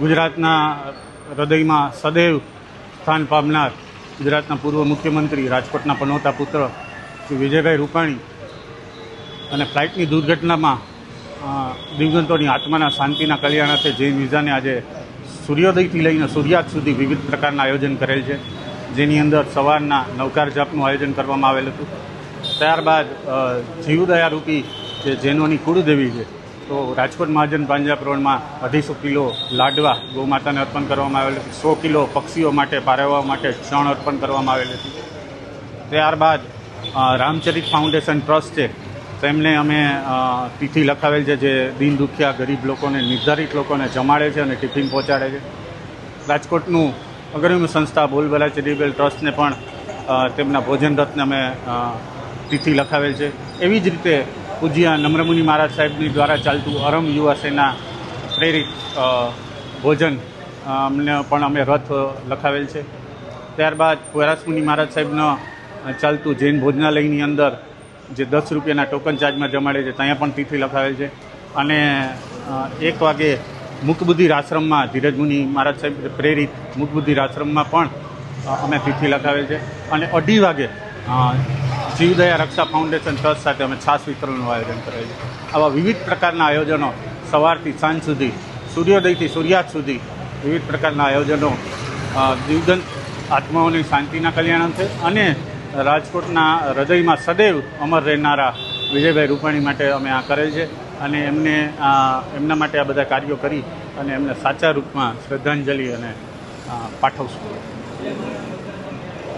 ગુજરાતના હૃદયમાં સદૈવ સ્થાન પામનાર ગુજરાતના પૂર્વ મુખ્યમંત્રી, રાજકોટના પનોતા પુત્ર શ્રી વિજયભાઈ રૂપાણી અને ફ્લાઇટની દુર્ઘટનામાં દિવગંતોની આત્માના શાંતિના કલ્યાણ અર્થે જૈન વિઝાને આજે સૂર્યોદયથી લઈને સૂર્યાસ્ત સુધી વિવિધ પ્રકારના આયોજન કરેલ છે, જેની અંદર સવારના નવકાર જાપનું આયોજન કરવામાં આવેલ હતું. ત્યારબાદ જીવદયારૂપી જે જૈનોની કુળદેવી છે, તો રાજકોટ મહાજન પાંજાબ રોડમાં 250 કિલો લાડવા ગૌમાતાને અર્પણ કરવામાં આવેલ હતું. 100 કિલો પક્ષીઓ માટે, પારેવા માટે શણ અર્પણ કરવામાં આવેલ હતું. ત્યારબાદ રામચરિત ફાઉન્ડેશન ટ્રસ્ટ છે, તેમને અમે તિથિ લખાવેલ છે, જે દીન દુખિયા ગરીબ લોકોને, નિર્ધારિત લોકોને જમાડે છે અને ટિફિન પહોંચાડે છે. રાજકોટનું અગ્રણી સંસ્થા બોલબાલા ચેરિટેબલ ટ્રસ્ટને પણ તેમના ભોજન રથને અમે તિથિ લખાવેલ છે. એવી જ રીતે પૂજ્ય નમ્રમુનિ મહારાજ સાહેબની દ્વારા ચાલતું અરમ યુવા સેના પ્રેરિત ભોજન અમને પણ અમે રથ લખાવેલ છે. ત્યારબાદ વૈરાસમુનિ મહારાજ સાહેબનો ચાલતું જૈન ભોજનાલયની અંદર જે 10 રૂપિયાના ટોકન ચાર્જમાં જમાડે છે, ત્યાં પણ તિથિ લખાવેલ છે. અને 1 વાગે મુકબુદ્ધિર આશ્રમમાં ધીરજમુનિ મહારાજ સાહેબ પ્રેરિત મુકબુદ્ધિર આશ્રમમાં પણ અમે તિથિ લખાવેલ છે. અને 2:30 વાગે જીવદયા રક્ષા ફાઉન્ડેશન ટ્રસ્ટ સાથે અમે છાશ વિતરણનું આયોજન કરેલ છે. આવા વિવિધ પ્રકારના આયોજનો સવારથી સાંજ સુધી, સૂર્યોદયથી સૂર્યાસ્ત સુધી વિવિધ પ્રકારના આયોજનો દિવગંત આત્માઓની શાંતિના કલ્યાણ છે અને રાજકોટના હૃદયમાં સદૈવ અમર રહેનારા વિજયભાઈ રૂપાણી માટે અમે આ કરેલ છે. અને એમના માટે આ બધા કાર્યો કરી અને એમને સાચા રૂપમાં શ્રદ્ધાંજલિ અને પાઠવશું.